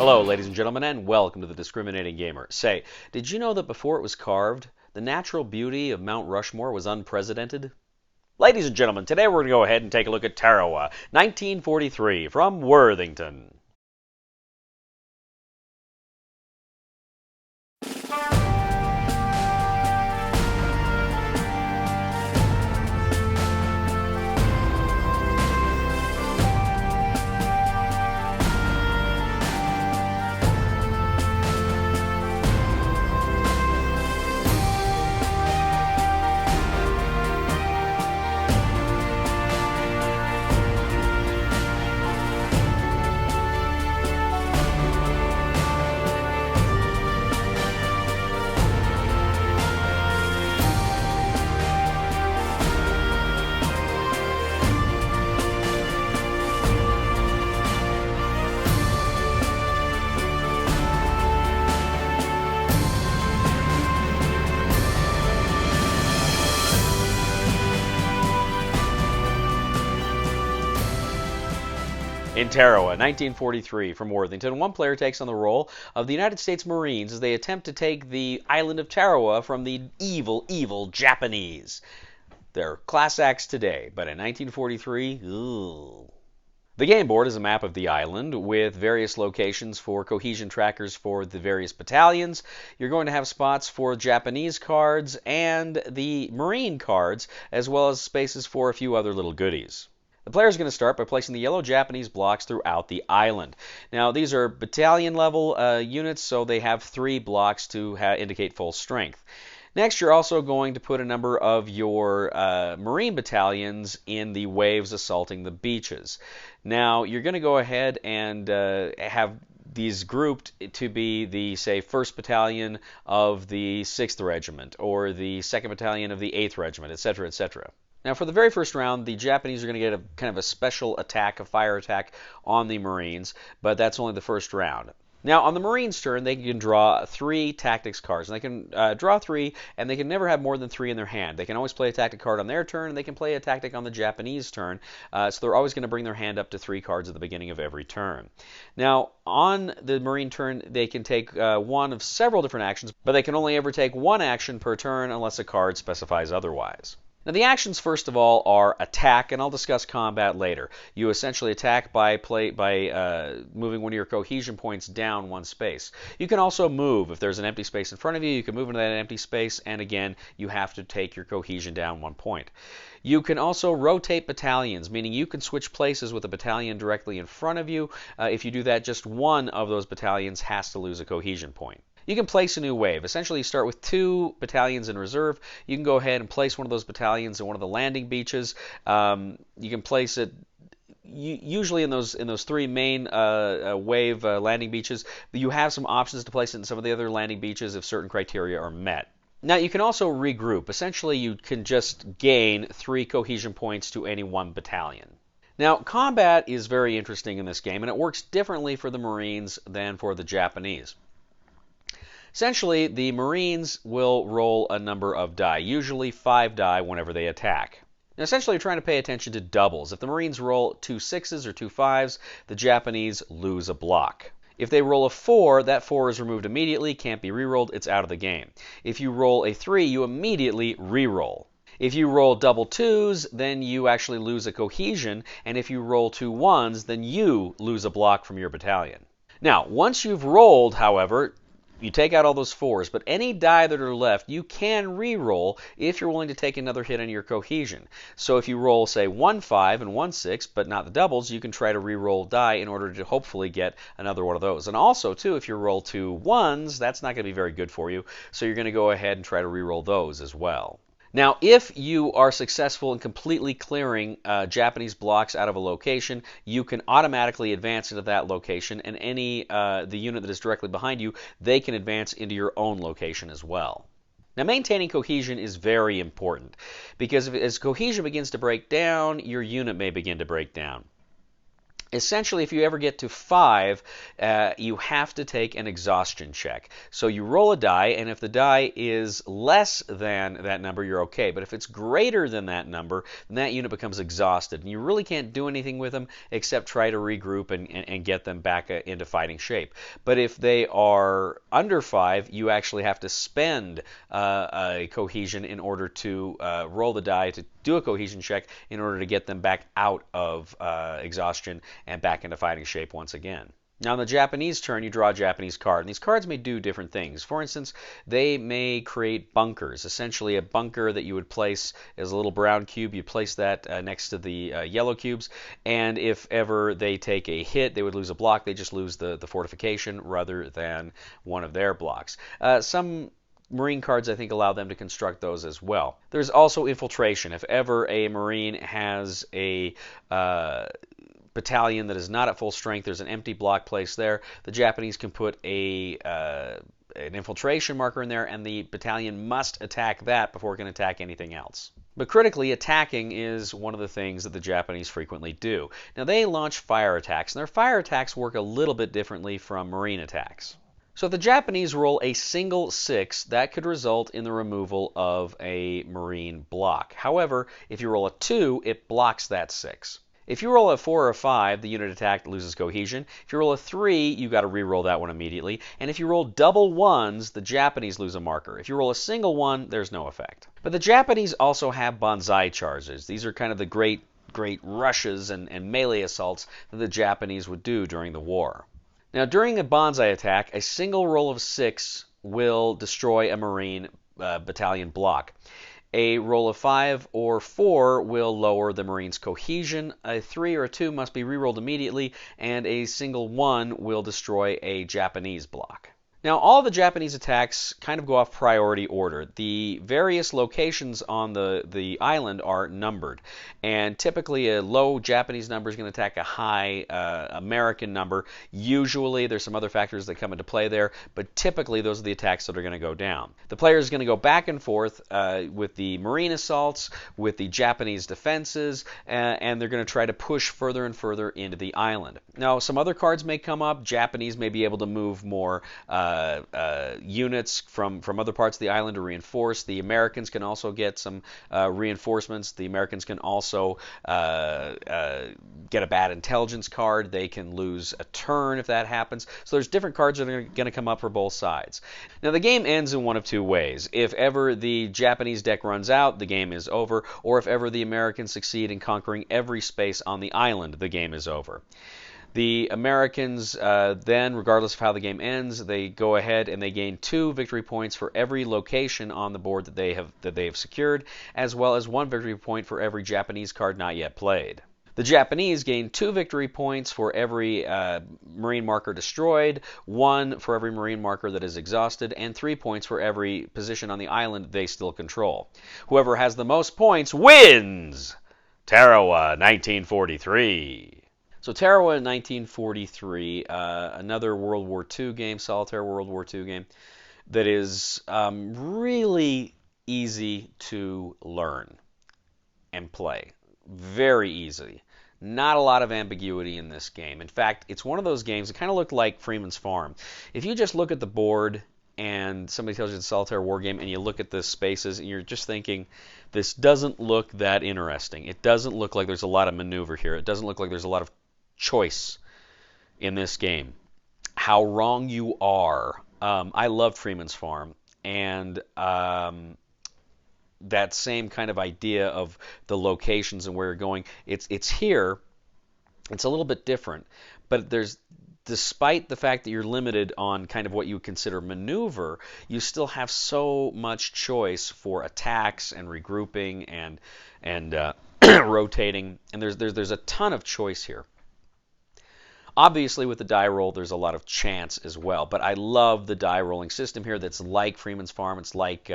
Hello, ladies and gentlemen, and welcome to the Discriminating Gamer. Say, did you know that before it was carved, the natural beauty of Mount Rushmore was unprecedented? Ladies and gentlemen, today we're going to go ahead and take a look at Tarawa, 1943, from Worthington. In Tarawa, 1943, from Worthington, one player takes on the role of the United States Marines as they attempt to take the island of Tarawa from the evil, evil Japanese. They're class acts today, but in 1943, ooh. The game board is a map of the island with various locations for cohesion trackers for the various battalions. You're going to have spots for Japanese cards and the Marine cards, as well as spaces for a few other little goodies. The player is going to start by placing the yellow Japanese blocks throughout the island. Now, these are battalion level units, so they have 3 blocks to indicate full strength. Next, you're also going to put a number of your Marine battalions in the waves assaulting the beaches. Now, you're going to go ahead and have these grouped to be the, say, 1st Battalion of the 6th Regiment, or the 2nd Battalion of the 8th Regiment, etc., etc. Now, for the very first round, the Japanese are going to get a kind of a special attack, a fire attack on the Marines, but that's only the first round. Now, on the Marines' turn, they can draw 3 tactics cards. And they can draw 3, and they can never have more than 3 in their hand. They can always play a tactic card on their turn, and they can play a tactic on the Japanese turn. So they're always going to bring their hand up to 3 cards at the beginning of every turn. Now, on the Marine turn, they can take one of several different actions, but they can only ever take 1 action per turn unless a card specifies otherwise. Now, the actions, first of all, are attack, and I'll discuss combat later. You essentially attack by moving one of your cohesion points down 1 space. You can also move. If there's an empty space in front of you, you can move into that empty space, and again, you have to take your cohesion down 1 point. You can also rotate battalions, meaning you can switch places with a battalion directly in front of you. If you do that, just one of those battalions has to lose a cohesion point. You can place a new wave. Essentially, you start with 2 battalions in reserve. You can go ahead and place one of those battalions in one of the landing beaches. You can place it usually in those 3 main wave landing beaches. You have some options to place it in some of the other landing beaches if certain criteria are met. Now, you can also regroup. Essentially, you can just gain 3 cohesion points to any 1 battalion. Now, combat is very interesting in this game, and it works differently for the Marines than for the Japanese. Essentially, the Marines will roll a number of die, usually 5 die whenever they attack. Now, essentially, you're trying to pay attention to doubles. If the Marines roll 2 6s or 2 5s, the Japanese lose a block. If they roll a 4, that 4 is removed immediately, can't be rerolled, it's out of the game. If you roll a 3, you immediately reroll. If you roll double 2s, then you actually lose a cohesion, and if you roll 2 1s, then you lose a block from your battalion. Now, once you've rolled, however, you take out all those 4s, but any die that are left, you can re-roll if you're willing to take another hit on your cohesion. So if you roll, say, 1 5 and 1 6, but not the doubles, you can try to re-roll die in order to hopefully get another one of those. And also, too, if you roll 2 1s, that's not going to be very good for you, so you're going to go ahead and try to re-roll those as well. Now, if you are successful in completely clearing Japanese blocks out of a location, you can automatically advance into that location, and the unit that is directly behind you, they can advance into your own location as well. Now, maintaining cohesion is very important, because as cohesion begins to break down, your unit may begin to break down. Essentially, if you ever get to 5, you have to take an exhaustion check. So you roll a die, and if the die is less than that number, you're okay. But if it's greater than that number, then that unit becomes exhausted. And you really can't do anything with them except try to regroup and get them back into fighting shape. But if they are under 5, you actually have to spend a cohesion in order to roll the die to do a cohesion check in order to get them back out of exhaustion and back into fighting shape once again. Now, on the Japanese turn, you draw a Japanese card, and these cards may do different things. For instance, they may create bunkers. Essentially, a bunker that you would place as a little brown cube, you place that next to the yellow cubes, and if ever they take a hit, they would lose a block. They just lose the fortification rather than one of their blocks. Some Marine cards, I think, allow them to construct those as well. There's also infiltration. If ever a Marine has a battalion that is not at full strength, there's an empty block placed there, the Japanese can put an infiltration marker in there, and the battalion must attack that before it can attack anything else. But critically, attacking is one of the things that the Japanese frequently do. Now, they launch fire attacks, and their fire attacks work a little bit differently from Marine attacks. So if the Japanese roll a single 6, that could result in the removal of a Marine block. However, if you roll a 2, it blocks that 6. If you roll a 4 or a 5, the unit attacked loses cohesion. If you roll a 3, you got to re-roll that one immediately. And if you roll double 1s, the Japanese lose a marker. If you roll a single 1, there's no effect. But the Japanese also have banzai charges. These are kind of the great rushes and melee assaults that the Japanese would do during the war. Now, during a banzai attack, a single roll of 6 will destroy a Marine battalion block. A roll of 5 or 4 will lower the Marine's cohesion. A 3 or a 2 must be re-rolled immediately, and a single 1 will destroy a Japanese block. Now, all the Japanese attacks kind of go off priority order. The various locations on the island are numbered, and typically a low Japanese number is going to attack a high American number. Usually, there's some other factors that come into play there, but typically those are the attacks that are going to go down. The player is going to go back and forth with the Marine assaults, with the Japanese defenses, and they're going to try to push further and further into the island. Now, some other cards may come up. Japanese may be able to move more units from other parts of the island to reinforce. The Americans can also get some reinforcements. The Americans can also get a bad intelligence card. They can lose a turn if that happens. So there's different cards that are going to come up for both sides. Now, the game ends in one of two ways. If ever the Japanese deck runs out, the game is over. Or if ever the Americans succeed in conquering every space on the island, the game is over. The Americans then, regardless of how the game ends, they go ahead and they gain 2 victory points for every location on the board that they have secured, as well as 1 victory point for every Japanese card not yet played. The Japanese gain 2 victory points for every Marine marker destroyed, 1 for every Marine marker that is exhausted, and 3 points for every position on the island they still control. Whoever has the most points wins! Tarawa, 1943. So Tarawhynot in 1943, another World War II game, solitaire World War II game, that is really easy to learn and play. Very easy. Not a lot of ambiguity in this game. In fact, it's one of those games that kind of looked like Freeman's Farm. If you just look at the board and somebody tells you it's a solitaire war game and you look at the spaces and you're just thinking, this doesn't look that interesting. It doesn't look like there's a lot of maneuver here. It doesn't look like there's a lot of choice in this game. How wrong you are. I loved Freeman's Farm, and that same kind of idea of the locations and where you're going, it's here. It's a little bit different, but despite the fact that you're limited on kind of what you would consider maneuver, you still have so much choice for attacks and regrouping and rotating, and there's a ton of choice here. Obviously, with the die roll, there's a lot of chance as well, but I love the die rolling system here that's like Freeman's Farm. It's like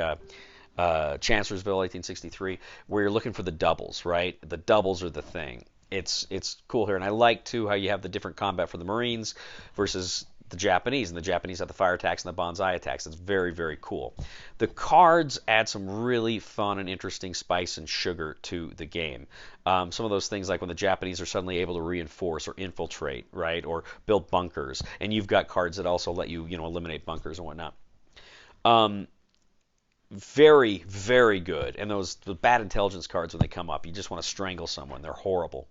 Chancellorsville, 1863, where you're looking for the doubles, right? The doubles are the thing. It's cool here, and I like, too, how you have the different combat for the Marines versus the Japanese, and the Japanese have the fire attacks and the bonsai attacks. It's very, very cool. The cards add some really fun and interesting spice and sugar to the game. Some of those things, like when the Japanese are suddenly able to reinforce or infiltrate, right, or build bunkers, and you've got cards that also let you, eliminate bunkers and whatnot. Very, very good. And the bad intelligence cards, when they come up, you just want to strangle someone. They're horrible.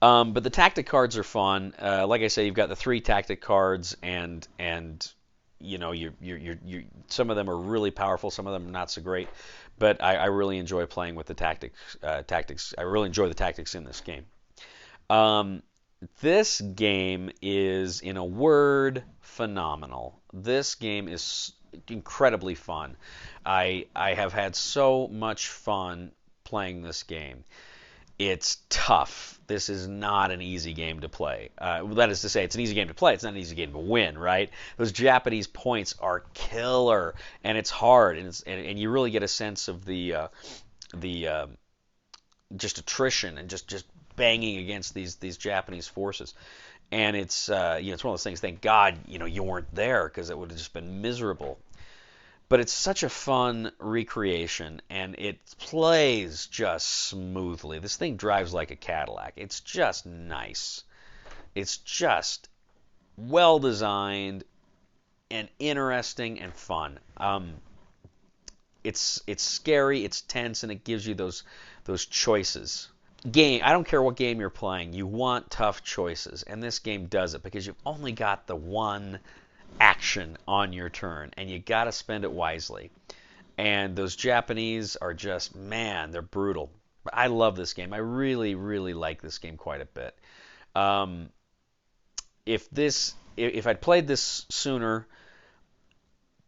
But the tactic cards are fun. Like I say, you've got the 3 tactic cards, and some of them are really powerful, some of them not so great. But I really enjoy playing with the tactics. I really enjoy the tactics in this game. This game is, in a word, phenomenal. This game is incredibly fun. I have had so much fun playing this game. It's tough. This is not an easy game to play. That is to say, it's an easy game to play. It's not an easy game to win, right? Those Japanese points are killer, and it's hard, and you really get a sense of the just attrition and just banging against these Japanese forces. And it's it's one of those things. Thank God you weren't there, because it would have just been miserable. But it's such a fun recreation, and it plays just smoothly. This thing drives like a Cadillac. It's just nice. It's just well designed and interesting and fun. It's scary, it's tense, and it gives you those choices. I don't care what game you're playing, you want tough choices, and this game does it, because you've only got the one action on your turn, and you got to spend it wisely. And those Japanese are just, man, they're brutal. But I love this game. I really, really like this game quite a bit. If I'd played this sooner,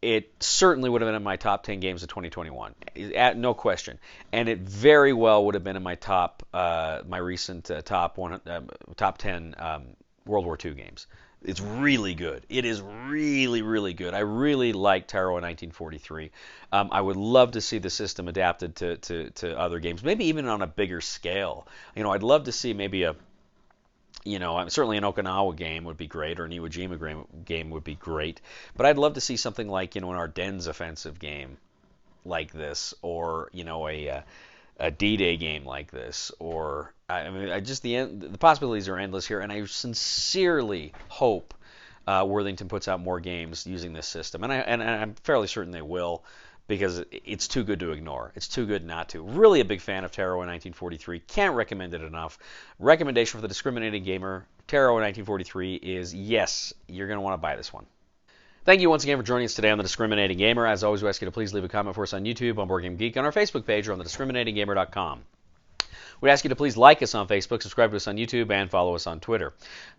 it certainly would have been in my top 10 games of 2021, no question. And it very well would have been in my my recent top 10 World War II games. It's really good. It is really, really good. I really like Tarawa 1943. I would love to see the system adapted to other games, maybe even on a bigger scale. I'd love to see maybe certainly an Okinawa game would be great, or an Iwo Jima game would be great. But I'd love to see something like, an Ardennes offensive game like this, or, a D-Day game like this, or the possibilities are endless here, and I sincerely hope Worthington puts out more games using this system, and I'm fairly certain they will, because it's too good to ignore. It's too good not to. Really a big fan of Tarawa 1943. Can't recommend it enough. Recommendation for the discriminating gamer: Tarawa 1943 is, yes, you're going to want to buy this one. Thank you once again for joining us today on The Discriminating Gamer. As always, we ask you to please leave a comment for us on YouTube, on BoardGame Geek, on our Facebook page, or on thediscriminatinggamer.com. We ask you to please like us on Facebook, subscribe to us on YouTube, and follow us on Twitter.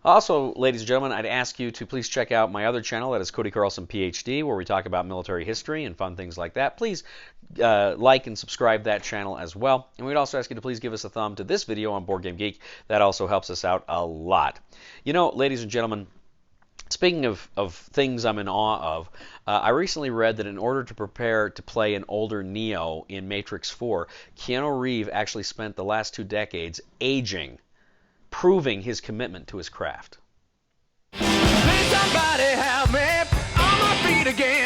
Also, ladies and gentlemen, I'd ask you to please check out my other channel, that is Cody Carlson, PhD, where we talk about military history and fun things like that. Please like and subscribe that channel as well. And we'd also ask you to please give us a thumb to this video on BoardGame Geek. That also helps us out a lot. Ladies and gentlemen, speaking of things I'm in awe of, I recently read that in order to prepare to play an older Neo in Matrix 4, Keanu Reeves actually spent the last 2 decades aging, proving his commitment to his craft. Please somebody help me on my feet again.